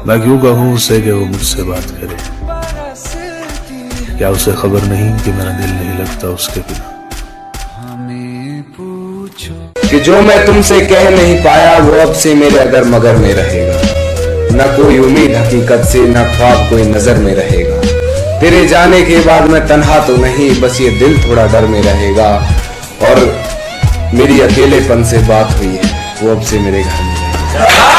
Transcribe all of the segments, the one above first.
मैं क्यों कहूँ उसे कि वो मुझसे बात करे। क्या उसे खबर नहीं कि मेरा दिल नहीं लगता उसके बिना। कि जो मैं तुमसे कह नहीं पाया वो अब से मेरे अगर मगर में रहेगा। न कोई उम्मीद हकीकत से, न ख्वाब कोई नजर में रहेगा। तेरे जाने के बाद मैं तन्हा तो नहीं, बस ये दिल थोड़ा डर में रहेगा। और मेरी अकेलेपन से बात हुई है, वो अब से मेरे घर में रहेगा।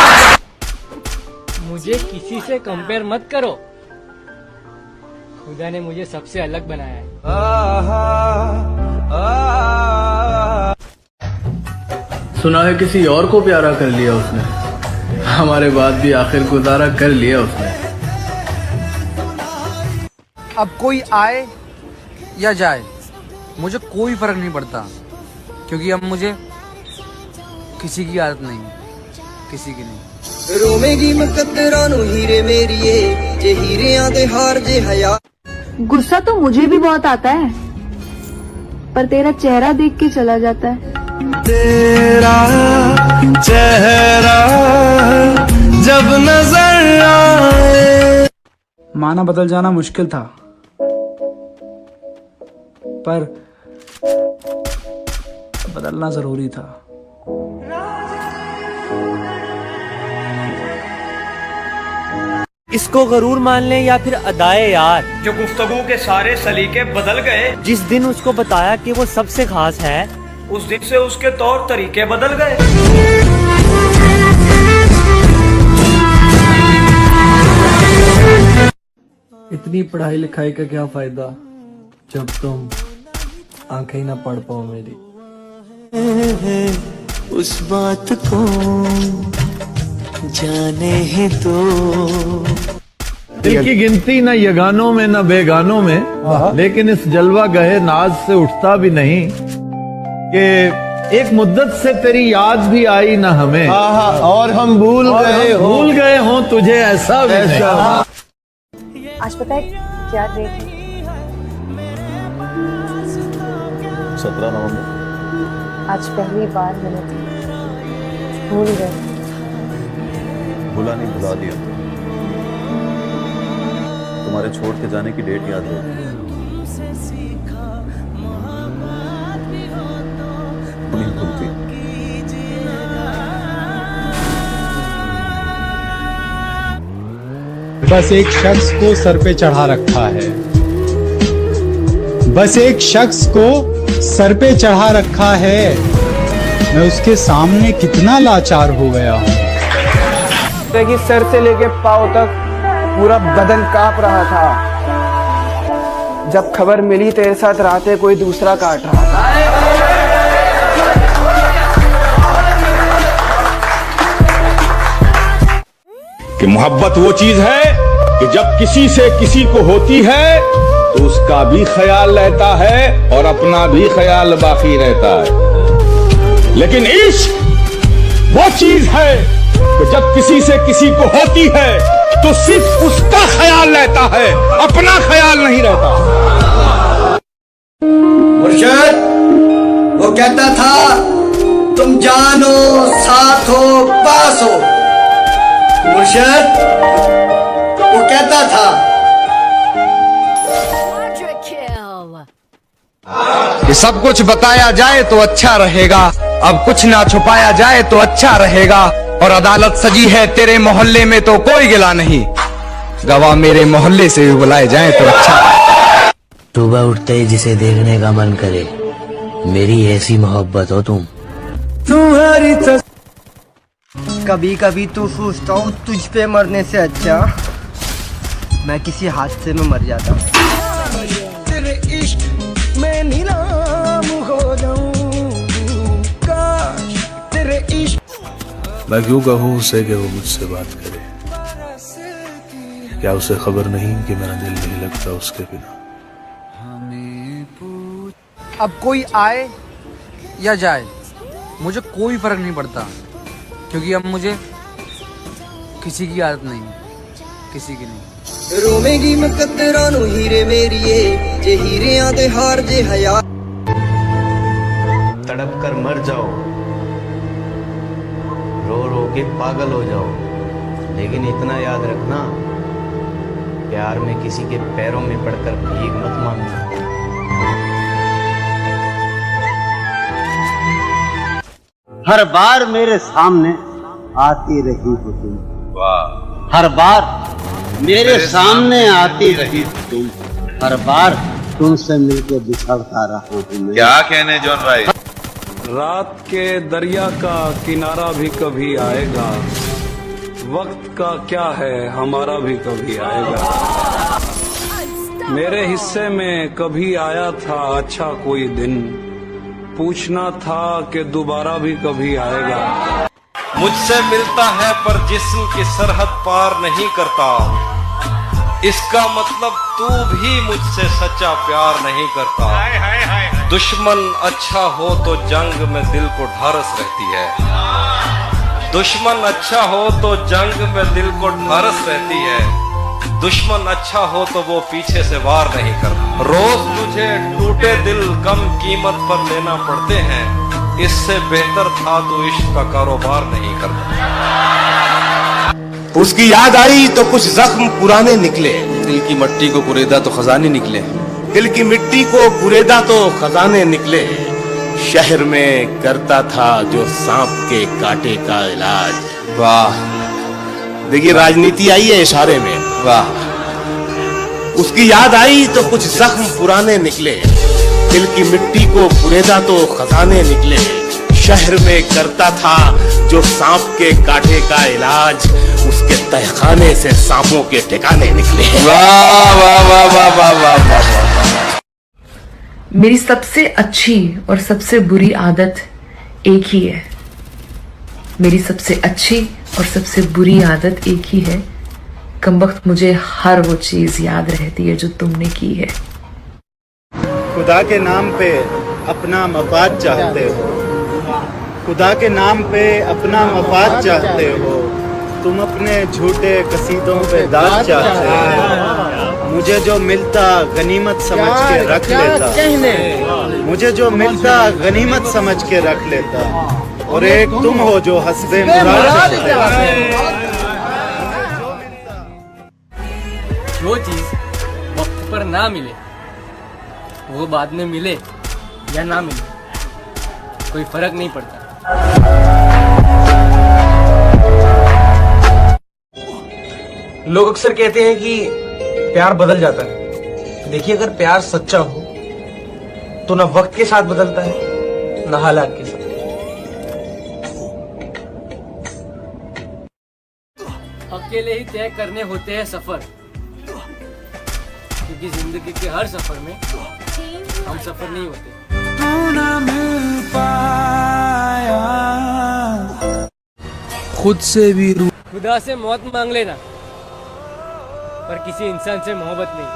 मुझे किसी से कंपेयर मत करो, खुदा ने मुझे सबसे अलग बनाया है। सुना है किसी और को प्यारा कर लिया उसने, हमारे बाद भी आखिर गुजारा कर लिया उसने। अब कोई आए या जाए मुझे कोई फर्क नहीं पड़ता, क्योंकि अब मुझे किसी की आदत नहीं, किसी की नहीं। रोवेगी मुकद्दरां नूं हीरे मेरिए, जे हीरियां दे हार जे हया। गुस्सा तो मुझे भी बहुत आता है, पर तेरा चेहरा देख के चला जाता है। तेरा चेहरा जब नजर आए। माना बदल जाना मुश्किल था, पर बदलना जरूरी था। इसको गरूर मान ले या फिर अदाए यार, जो गुफ्तगू के सारे सलीके बदल गए। जिस दिन उसको बताया कि वो सबसे खास है, उस दिन से उसके तौर तरीके बदल गए। इतनी पढ़ाई लिखाई का क्या फायदा जब तुम आंखें ना पढ़ पाओ मेरी। उस बात को जाने ही दो। दिल की गिनती न यगानों में न बेगानों में, लेकिन इस जलवा गए नाज से उठता भी नहीं कि एक मुद्दत से तेरी याद भी आई न हमें, और हम भूल गए हों तुझे ऐसा भी नहीं। आज पता है क्या डेट है? 17 नवंबर। आज पहली बार मिले थे, भूल गए। भुला नहीं, भुला दिया। तुम्हारे छोड़ के जाने की डेट याद है? नहीं भूलती। बस एक शख्स को सर पे चढ़ा रखा है, बस एक शख्स को सर पे चढ़ा रखा है। मैं उसके सामने कितना लाचार हो गया हूँ। कि सर से लेके पाँव तक पूरा बदन कांप रहा था जब खबर मिली तेरे साथ रातें कोई दूसरा काट रहा था। कि मोहब्बत वो चीज है कि जब किसी से किसी को होती है तो उसका भी ख्याल रहता है और अपना भी ख्याल बाकी रहता है। लेकिन इश्क वो चीज है कि जब किसी से किसी को होती है तो सिर्फ उसका ख्याल रहता है, अपना ख्याल नहीं रहता। मुर्शिद वो कहता था तुम जानो साथ हो पास हो। मुर्शिद वो कहता था कि सब कुछ बताया जाए तो अच्छा रहेगा, अब कुछ ना छुपाया जाए तो अच्छा रहेगा। और अदालत सजी है तेरे मोहल्ले में तो कोई गिला नहीं, गवाह मेरे मोहल्ले से भी बुलाए जाए तो अच्छा। सुबह उठते ही जिसे देखने का मन करे, मेरी ऐसी मोहब्बत हो तुम। तुम्हारी कभी कभी तो सोचता हूँ तुझ पे मरने से अच्छा मैं किसी हादसे में मर जाता। तेरे इश्क में नीलाम हो जाऊं, काश तेरे इश्क। मैं क्यों कहूँ उसे कि वो मुझसे बात करे। क्या उसे खबर नहीं कि मेरा दिल नहीं लगता उसके बिना। अब कोई आए या जाए मुझे कोई फर्क नहीं पड़ता, क्योंकि अब मुझे किसी की आदत नहीं, किसी की नहीं। रोवेगी मुकद्दरां नूं हीरे मेरिए, जे हीरियां दे हार जे हया। तड़प कर मर जाओ, रो रो के पागल हो जाओ, लेकिन इतना याद रखना, प्यार में किसी के पैरों में पड़कर भीख मत मांगना। हर बार मेरे सामने आती रही हो तुम, हर बार मेरे सामने आती रही हो तुम, हर बार तुमसे मिलकर बिछड़ता रहा हूं मैं। क्या कहने जॉन भाई? रात के दरिया का किनारा भी कभी आएगा, वक्त का क्या है हमारा भी कभी आएगा। मेरे हिस्से में कभी आया था अच्छा कोई दिन, पूछना था कि दोबारा भी कभी आएगा। मुझसे मिलता है पर जिस्म की सरहद पार नहीं करता, इसका मतलब तू भी मुझसे सच्चा प्यार नहीं करता। दुश्मन अच्छा हो तो जंग में दिल को ढारस रहती है, दुश्मन अच्छा हो तो जंग में दिल को ढारस रहती है, दुश्मन अच्छा हो तो वो पीछे से वार नहीं करता। रोज तुझे टूटे दिल कम कीमत पर लेना पड़ते हैं, इससे बेहतर था तू इश्क का कारोबार नहीं करता। उसकी याद आई तो कुछ जख्म पुराने निकले, दिल की मिट्टी को कुरेदा तो खजाने निकले, दिल की मिट्टी को कुरेदा तो खजाने निकले। शहर में करता था जो सांप के कांटे का इलाज। वाह, देखिए राजनीति आई है इशारे में। वाह, उसकी याद आई तो कुछ जख्म पुराने निकले, दिल की मिट्टी को कुरेदा तो खजाने निकले। शहर में करता था जो सांप के कांटे का इलाज, उसके तहखाने से सांपों के ठिकाने निकले। वाह वाह वाह वाह वाह वाह वाह। मेरी सबसे अच्छी और सबसे बुरी आदत एक ही है। मेरी सबसे अच्छी और सबसे बुरी आदत एक ही है, कमबख्त मुझे हर वो चीज याद रहती है जो तुमने की है। खुदा के नाम पे अपना मफाद चाहते हो, खुदा के नाम पे अपना मफाद चाहते हो, तुम अपने झूठे कसीदों पे दाद चाहते हो। मुझे जो मिलता गनीमत समझ के रख लेता, मुझे जो मिलता गनीमत समझ के रख लेता, और एक तुम हो जो हस्बे मुराद चाहते हो। जो चीज वक्त पर ना मिले वो बाद में मिले या ना मिले कोई फर्क नहीं पड़ता। लोग अक्सर कहते हैं कि प्यार बदल जाता है। देखिए, अगर प्यार सच्चा हो तो ना वक्त के साथ बदलता है ना हालात के साथ। अकेले ही तय करने होते हैं सफर, क्योंकि जिंदगी के हर सफर में हम सफर नहीं होते। खुद से भी खुदा से मौत मांग लेना, पर किसी इंसान से मोहब्बत नहीं।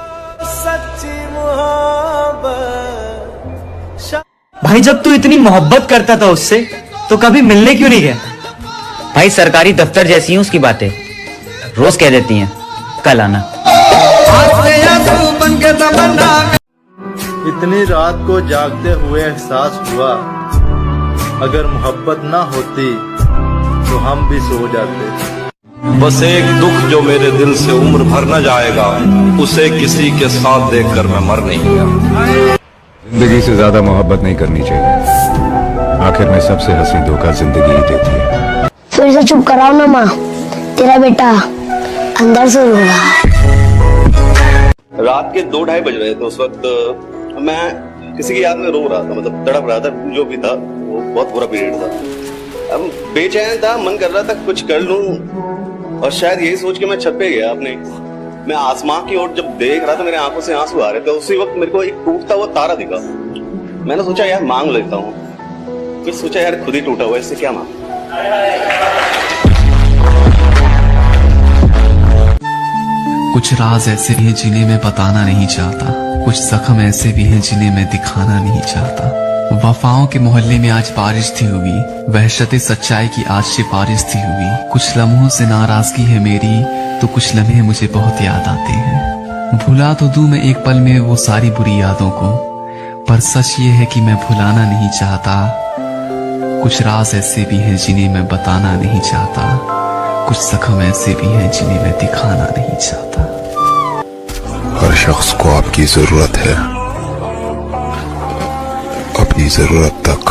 सच्ची मोहब्बत। भाई जब तू इतनी मोहब्बत करता था उससे तो कभी मिलने क्यों नहीं गया? भाई सरकारी दफ्तर जैसी हैं उसकी बातें, रोज कह देती हैं कल आना। इतनी रात को जागते हुए एहसास हुआ, अगर मोहब्बत ना होती तो हम भी सो जाते। बस एक दुख जो मेरे दिल से उम्र भर न जाएगा, उसे किसी के साथ देखकर मैं मर नहीं गया। जिंदगी से ज्यादा मोहब्बत नहीं करनी चाहिए, आखिर में सबसे हंसी धोखा जिंदगी ही देती है। फिर से चुप कराओ ना माँ, तेरा बेटा अंदर से रो रहा है। रात के 2-2:30 बज रहे थे उस वक्त। मैं किसी की याद में रो रहा था, मतलब तड़प रहा था। जो भी था वो बहुत बुरा पीरियड था। अब बेचैन था, मन कर रहा था कुछ कर लूं, और शायद यही सोच के मैं छत पे गया अपने। मैं आसमां की ओर जब देख रहा था, मेरे आंखों से आंसू आ रहे थे। उसी वक्त मेरे को एक टूटता हुआ तारा दिखा। मैंने सोचा यार मांग लेता हूँ। फिर सोचा यार खुद ही टूटा हुआ, इससे क्या मांग। कुछ राज ऐसे भी हैं जिन्हें मैं बताना नहीं चाहता, कुछ जख्म ऐसे भी हैं जिन्हें मैं दिखाना नहीं चाहता। वफाओं के मोहल्ले में आज बारिश थी हुई, वहशत सच्चाई की आज सिफारिश थी हुई। कुछ लम्हों से नाराजगी है मेरी, तो कुछ लम्हे मुझे बहुत याद आते हैं। भुला तो दूं मैं एक पल में वो सारी बुरी यादों को, पर सच ये है कि मैं भुलाना नहीं चाहता। कुछ राज ऐसे भी हैं जिन्हें मैं बताना नहीं चाहता, कुछ जख्म ऐसे भी हैं जिन्हें मैं दिखाना नहीं चाहता। हर शख्स को आपकी जरूरत है, अपनी जरूरत तक।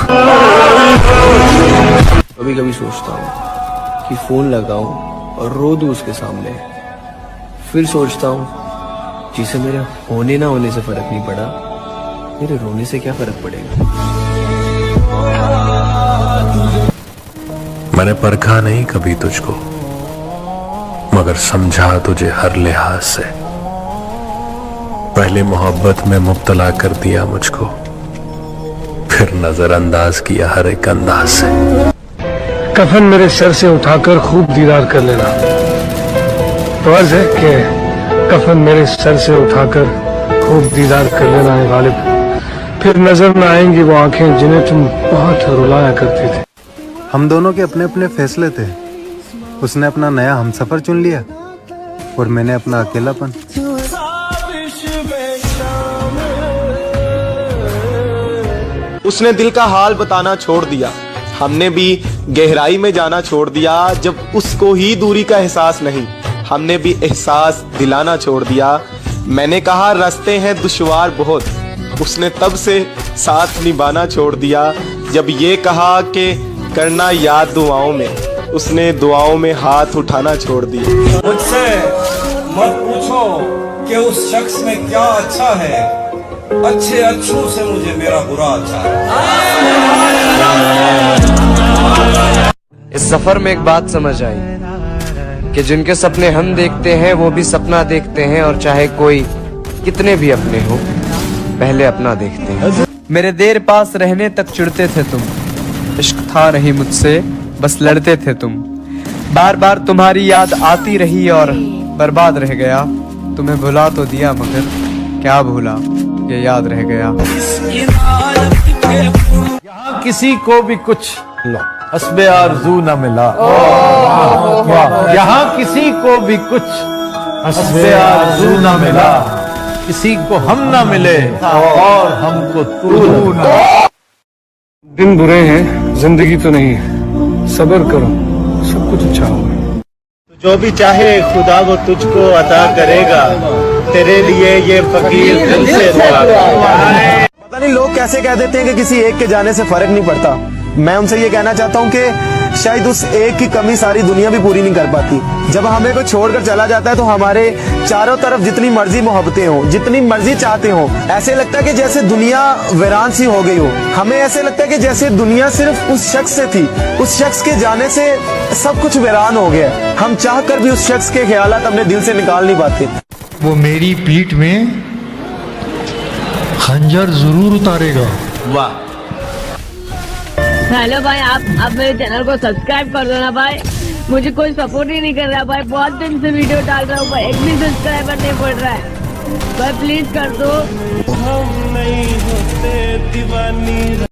कभी कभी सोचता हूँ कि फोन लगाऊं और रो दूं उसके सामने, फिर सोचता हूँ जिसे मेरे होने ना होने से फर्क नहीं पड़ा, मेरे रोने से क्या फर्क पड़ेगा। मैंने परखा नहीं कभी तुझको, मगर समझा तुझे हर लिहाज से। पहले मोहब्बत में मुब्तला कर दिया मुझको, फिर नजरअंदाज किया हर एक अंदाज से। कफन मेरे सर से उठाकर खूब दीदार कर लेना। फर्ज है कि कफन मेरे सर से उठाकर खूब दीदार कर लेना है गालिब, फिर नजर न आएंगी वो आंखें जिन्हें तुम बहुत रुलाया करते थे। हम दोनों के अपने अपने फैसले थे। उसने अपना नया हमसफर चुन लिया और मैंने अपना अकेलापन। उसने दिल का हाल बताना छोड़ दिया, हमने भी गहराई में जाना छोड़ दिया। जब उसको ही दूरी का एहसास नहीं, हमने भी एहसास दिलाना छोड़ दिया। मैंने कहा रास्ते हैं दुश्वार बहुत, उसने तब से साथ निभाना छोड़ दिया। जब ये कहा कि करना याद दुआओं में, उसने दुआओं में हाथ उठाना छोड़ दिया। मुझसे मत पूछो कि उस शख्स में क्या अच्छा है, अच्छे अच्छों से मुझे मेरा बुरा अच्छा है। इस सफर में एक बात समझ आई कि जिनके सपने हम देखते हैं वो भी सपना देखते हैं, और चाहे कोई कितने भी अपने हो, पहले अपना देखते हैं। मेरे देर पास रहने तक चिढ़ते थे तुम, इश्क था नहीं मुझसे बस लड़ते थे तुम। बार बार तुम्हारी याद आती रही और बर्बाद रह गया। तुम्हें भुला तो दिया मगर क्या भूला, ये याद रह गया। यहाँ किसी को भी कुछ हस्बे आरज़ू न मिला, यहाँ किसी को भी कुछ हस्बे आरज़ू न मिला, किसी को हम न मिले और हमको तू न। दिन बुरे हैं, जिंदगी तो नहीं है, सब्र करो, सब कुछ अच्छा होगा। जो भी चाहे खुदा वो तुझको अता करेगा, तेरे लिए ये फकीर दिल से दुआ करेगा। पता नहीं लोग कैसे कह देते हैं कि किसी एक के जाने से फर्क नहीं पड़ता। मैं उनसे ये कहना चाहता हूँ कि शायद उस एक की कमी सारी दुनिया भी पूरी नहीं कर पाती। जब हमें कोई छोड़कर चला जाता है तो हमारे चारों तरफ जितनी मर्जी मोहब्बतें हो, जितनी मर्जी चाहते हो, ऐसे लगता है कि जैसे दुनिया वीरान सी हो गई हो। हमें ऐसे लगता है कि जैसे दुनिया सिर्फ उस शख्स से थी, उस शख्स के जाने से सब कुछ वीरान हो गया। हम चाह कर भी उस शख्स के ख्यालात अपने दिल से निकाल नहीं पाते। वो मेरी पीठ में खंजर जरूर उतारेगा। वाह। हेलो भाई, आप मेरे चैनल को सब्सक्राइब कर दो ना भाई, मुझे कोई सपोर्ट ही नहीं कर रहा भाई। बहुत दिन से वीडियो डाल रहा हूँ भाई, एक भी सब्सक्राइबर नहीं पड़ रहा है भाई, प्लीज कर दो। हम नहीं होते दीवानी।